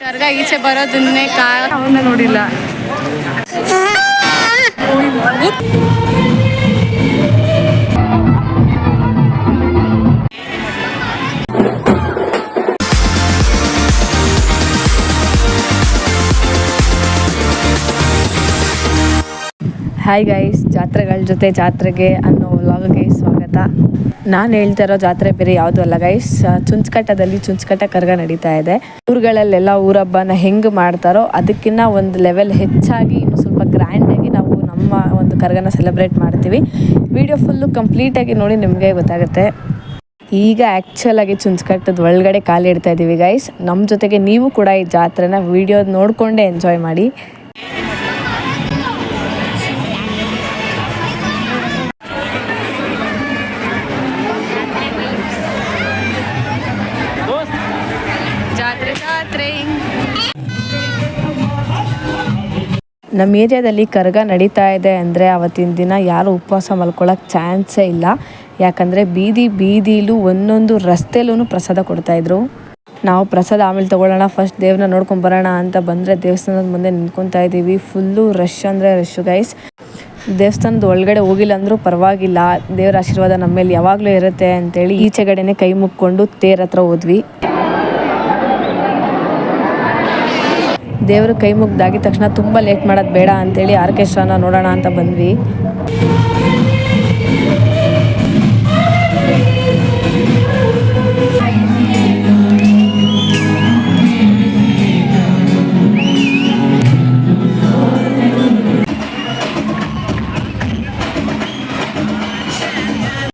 ಕರ್ಗ ಈಚೆ ಬರೋದನ್ನೇ ಅವನ್ನ ನೋಡಿಲ್ಲ. ಹಾಯ್ ಗೈಸ್, ಜಾತ್ರೆಗಳ ಜೊತೆ ಜಾತ್ರೆಗೆ ಅನ್ನೋ ವ್ಲಾಗ್ಗೆ ಸ್ವಾಗತ. ನಾನು ಹೇಳ್ತಾ ಇರೋ ಜಾತ್ರೆ ಬೇರೆ ಯಾವುದೂ ಅಲ್ಲ ಗೈಸ್, ಚುಂಚಕಟ್ಟದಲ್ಲಿ ಚುಂಚಕಟ್ಟ ಕರ್ಗ ನಡೀತಾ ಇದೆ. ಊರುಗಳಲ್ಲೆಲ್ಲ ಊರಬ್ಬನ ಹೆಂಗೆ ಮಾಡ್ತಾರೋ ಅದಕ್ಕಿಂತ ಒಂದು ಲೆವೆಲ್ ಹೆಚ್ಚಾಗಿ ಇನ್ನು ಸ್ವಲ್ಪ ಗ್ರ್ಯಾಂಡಾಗಿ ನಾವು ನಮ್ಮ ಒಂದು ಕರ್ಗನ ಸೆಲೆಬ್ರೇಟ್ ಮಾಡ್ತೀವಿ. ವಿಡಿಯೋ ಫುಲ್ಲು ಕಂಪ್ಲೀಟಾಗಿ ನೋಡಿ ನಿಮಗೆ ಗೊತ್ತಾಗುತ್ತೆ. ಈಗ ಆ್ಯಕ್ಚುಲಾಗಿ ಚುಂಚಕಟ್ಟದ ಒಳಗಡೆ ಕಾಲು ಇಡ್ತಾ ಇದ್ದೀವಿ ಗೈಸ್. ನಮ್ಮ ಜೊತೆಗೆ ನೀವು ಕೂಡ ಈ ಜಾತ್ರೆನ ವಿಡಿಯೋ ನೋಡಿಕೊಂಡೇ ಎಂಜಾಯ್ ಮಾಡಿ. ನಮ್ಮ ಏರಿಯಾದಲ್ಲಿ ಕರ್ಗ ನಡೀತಾ ಇದೆ ಅಂದರೆ ಅವತ್ತಿನ ದಿನ ಯಾರು ಉಪವಾಸ ಮಲ್ಕೊಳ್ಳೋಕೆ ಚಾನ್ಸೇ ಇಲ್ಲ. ಯಾಕಂದರೆ ಬೀದಿಲೂ ಒಂದೊಂದು ರಸ್ತೆಲೂ ಪ್ರಸಾದ ಕೊಡ್ತಾಯಿದ್ರು. ನಾವು ಪ್ರಸಾದ ಆಮೇಲೆ ತೊಗೊಳ್ಳೋಣ, ಫಸ್ಟ್ ದೇವ್ರನ್ನ ನೋಡ್ಕೊಂಡು ಬರೋಣ ಅಂತ ಬಂದರೆ ದೇವಸ್ಥಾನದ ಮುಂದೆ ನಿಂತ್ಕೊತಾ ಇದ್ದೀವಿ. ಫುಲ್ಲು ರಶ್ ಅಂದರೆ ರಶ್ಶು ಗೈಸ್. ದೇವಸ್ಥಾನದ ಒಳಗಡೆ ಹೋಗಿಲ್ಲ ಅಂದರೂ ಪರವಾಗಿಲ್ಲ, ದೇವರ ಆಶೀರ್ವಾದ ನಮ್ಮ ಮೇಲೆ ಯಾವಾಗಲೂ ಇರುತ್ತೆ ಅಂತೇಳಿ ಈಚೆಗಡೆನೆ ಕೈ ಮುಕ್ಕೊಂಡು ತೇರ್ ಹತ್ರ ಹೋದ್ವಿ. ದೇವರು ಕೈ ಮುಗ್ದಾಗಿದ ತಕ್ಷಣ ತುಂಬ ಲೇಟ್ ಮಾಡೋದು ಬೇಡ ಅಂತೇಳಿ ಆರ್ಕೆಸ್ಟ್ರಾನ ನೋಡೋಣ ಅಂತ ಬಂದ್ವಿ.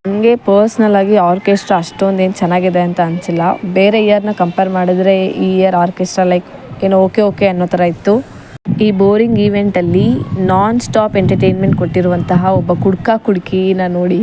ನನಗೆ ಪರ್ಸ್ನಲ್ ಆಗಿ ಆರ್ಕೆಸ್ಟ್ರಾ ಅಷ್ಟೊಂದೇನು ಚೆನ್ನಾಗಿದೆ ಅಂತ ಅನಿಸಿಲ್ಲ. ಬೇರೆ ಇಯರ್ನ ಕಂಪೇರ್ ಮಾಡಿದ್ರೆ ಈ ಇಯರ್ ಆರ್ಕೆಸ್ಟ್ರಾ ಲೈಕ್ ಏನೋ ಓಕೆ ಅನ್ನೋ ಥರ ಇತ್ತು. ಈ ಬೋರಿಂಗ್ ಈವೆಂಟಲ್ಲಿ ನಾನ್ ಸ್ಟಾಪ್ ಎಂಟರ್ಟೈನ್ಮೆಂಟ್ ಕೊಟ್ಟಿರುವಂತಹ ಒಬ್ಬ ಕುಡ್ಕಿನ ನೋಡಿ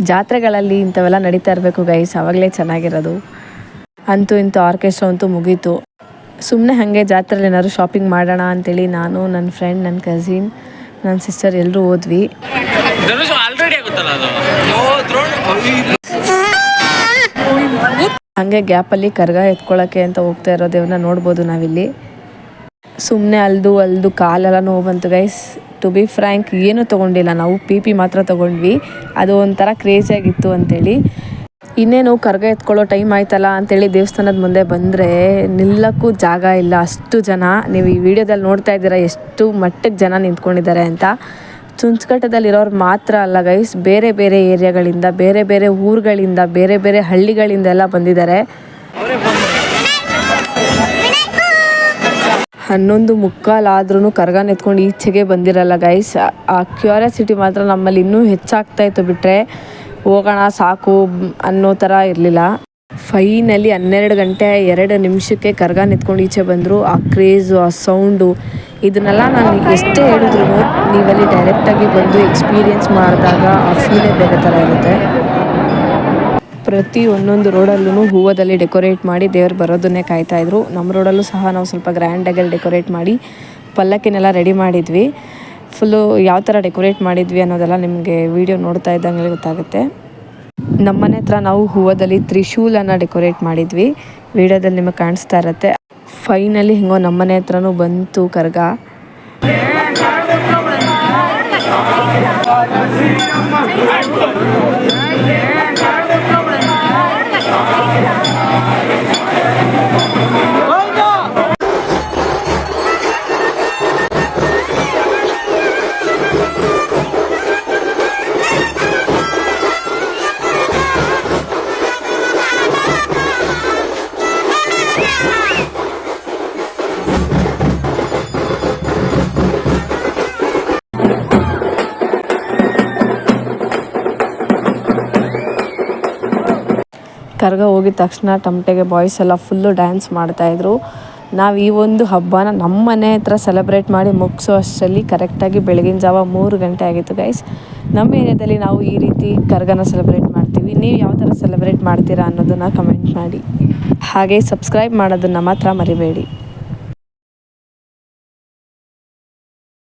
ಜಾತ್ರೆಗಳಲ್ಲಿ ಇಂಥವೆಲ್ಲ ನಡೀತಾ ಇರಬೇಕು ಗೈಸ್, ಆವಾಗಲೇ ಚೆನ್ನಾಗಿರೋದು. ಅಂತೂ ಇಂತೂ ಆರ್ಕೆಸ್ಟ್ರಾ ಅಂತೂ ಮುಗೀತು. ಸುಮ್ಮನೆ ಹಾಗೆ ಜಾತ್ರೆಯಲ್ಲಿ ಏನಾದ್ರು ಶಾಪಿಂಗ್ ಮಾಡೋಣ ಅಂತೇಳಿ ನಾನು, ನನ್ನ ಫ್ರೆಂಡ್, ನನ್ನ ಕಸಿನ್, ನನ್ನ ಸಿಸ್ಟರ್ ಎಲ್ಲರೂ ಹೋದ್ವಿ. ಹಾಗೆ ಗ್ಯಾಪಲ್ಲಿ ಕರ್ಗ ಎತ್ಕೊಳ್ಳೋಕ್ಕೆ ಅಂತ ಹೋಗ್ತಾ ಇರೋದೇವನ್ನ ನೋಡ್ಬೋದು ನಾವಿಲ್ಲಿ. ಸುಮ್ಮನೆ ಅಲ್ದು ಕಾಲೆಲ್ಲ ನೋವು ಬಂತು ಗೈಸ್. ಟು ಬಿ ಫ್ರ್ಯಾಂಕ್ ಏನೂ ತೊಗೊಂಡಿಲ್ಲ ನಾವು, ಪಿ ಮಾತ್ರ ತೊಗೊಂಡ್ವಿ. ಅದು ಒಂಥರ ಕ್ರೇಜಿಯಾಗಿತ್ತು ಅಂತೇಳಿ. ಇನ್ನೇನು ಕರ್ಗ ಎತ್ಕೊಳ್ಳೋ ಟೈಮ್ ಆಯ್ತಲ್ಲ ಅಂತೇಳಿ ದೇವಸ್ಥಾನದ ಮುಂದೆ ಬಂದರೆ ನಿಲ್ಲಕ್ಕೂ ಜಾಗ ಇಲ್ಲ, ಅಷ್ಟು ಜನ. ನೀವು ಈ ವಿಡಿಯೋದಲ್ಲಿ ನೋಡ್ತಾ ಇದ್ದೀರಾ ಎಷ್ಟು ಮಟ್ಟಿಗೆ ಜನ ನಿಂತ್ಕೊಂಡಿದ್ದಾರೆ ಅಂತ. ಚುಂಚಕಟ್ಟದಲ್ಲಿರೋರು ಮಾತ್ರ ಅಲ್ಲ ಗೈಸ್, ಬೇರೆ ಬೇರೆ ಏರಿಯಾಗಳಿಂದ, ಬೇರೆ ಬೇರೆ ಊರುಗಳಿಂದ, ಬೇರೆ ಬೇರೆ ಹಳ್ಳಿಗಳಿಂದ ಎಲ್ಲ ಬಂದಿದ್ದಾರೆ. 11:15 ಆದ್ರೂ ಕರ್ಗನ ಎತ್ಕೊಂಡು ಈಚೆಗೆ ಬಂದಿರಲ್ಲ ಗೈಸ್. ಆ ಕ್ಯೂರಿಯಾಸಿಟಿ ಮಾತ್ರ ನಮ್ಮಲ್ಲಿ ಇನ್ನೂ ಹೆಚ್ಚಾಗ್ತಾಯಿತ್ತು. ಬಿಟ್ಟರೆ ಹೋಗೋಣ ಸಾಕು ಅನ್ನೋ ಥರ ಇರಲಿಲ್ಲ. ಫೈನಲಿ 12 ಗಂಟೆ 2 ನಿಮಿಷಕ್ಕೆ ಕರ್ಗನ ಎತ್ಕೊಂಡು ಈಚೆ ಬಂದರು. ಆ ಕ್ರೇಜು, ಆ ಸೌಂಡು, ಇದನ್ನೆಲ್ಲ ನಾನು ಎಷ್ಟೇ ಹೇಳಿದ್ರು ನೀವಲ್ಲಿ ಡೈರೆಕ್ಟಾಗಿ ಬಂದು ಎಕ್ಸ್ಪೀರಿಯೆನ್ಸ್ ಮಾಡಿದಾಗ ಆ ಫೀಲೇ ಬೇರೆ ಥರ ಇರುತ್ತೆ. ಪ್ರತಿ ಒಂದೊಂದು ರೋಡಲ್ಲೂ ಹೂವದಲ್ಲಿ ಡೆಕೋರೇಟ್ ಮಾಡಿ ದೇವ್ರು ಬರೋದನ್ನೇ ಕಾಯ್ತಾಯಿದ್ರು. ನಮ್ಮ ರೋಡಲ್ಲೂ ಸಹ ನಾವು ಸ್ವಲ್ಪ ಗ್ರ್ಯಾಂಡಾಗಿ ಡೆಕೋರೇಟ್ ಮಾಡಿ ಪಲ್ಲಕ್ಕಿನೆಲ್ಲ ರೆಡಿ ಮಾಡಿದ್ವಿ. ಫುಲ್ಲು ಯಾವ ಥರ ಡೆಕೋರೇಟ್ ಮಾಡಿದ್ವಿ ಅನ್ನೋದೆಲ್ಲ ನಿಮಗೆ ವಿಡಿಯೋ ನೋಡ್ತಾ ಇದ್ದಂಗೆ ಗೊತ್ತಾಗುತ್ತೆ. ನಮ್ಮನೆ ಹತ್ರ ನಾವು ಹೂವದಲ್ಲಿ ತ್ರಿಶೂಲನ್ನು ಡೆಕೋರೇಟ್ ಮಾಡಿದ್ವಿ. ವಿಡಿಯೋದಲ್ಲಿ ನಿಮಗೆ ಕಾಣಿಸ್ತಾ ಇರುತ್ತೆ. ಫೈನಲಿ ಹೆಂಗೋ ನಮ್ಮನೆ ಹತ್ರನೂ ಬಂತು ಕರ್ಗ. ಕರ್ಗ ಹೋಗಿದ ತಕ್ಷಣ ಟಮಟೆಗೆ ಬಾಯ್ಸ್ ಎಲ್ಲ ಫುಲ್ಲು ಡ್ಯಾನ್ಸ್ ಮಾಡ್ತಾಯಿದ್ರು. ನಾವು ಈ ಒಂದು ಹಬ್ಬನ ನಮ್ಮ ಮನೆ ಹತ್ರ ಸೆಲೆಬ್ರೇಟ್ ಮಾಡಿ ಮುಗಿಸೋ ಅಷ್ಟರಲ್ಲಿ ಕರೆಕ್ಟಾಗಿ ಬೆಳಗಿನ ಜಾವ 3 ಗಂಟೆ ಆಗಿತ್ತು ಗೈಸ್. ನಮ್ಮ ಏರಿಯಾದಲ್ಲಿ ನಾವು ಈ ರೀತಿ ಕರ್ಗನ ಸೆಲೆಬ್ರೇಟ್ ಮಾಡ್ತೀವಿ. ನೀವು ಯಾವ ಥರ ಸೆಲೆಬ್ರೇಟ್ ಮಾಡ್ತೀರಾ ಅನ್ನೋದನ್ನು ಕಮೆಂಟ್ ಮಾಡಿ. ಹಾಗೆ ಸಬ್ಸ್ಕ್ರೈಬ್ ಮಾಡೋದನ್ನು ಮಾತ್ರ ಮರಿಬೇಡಿ.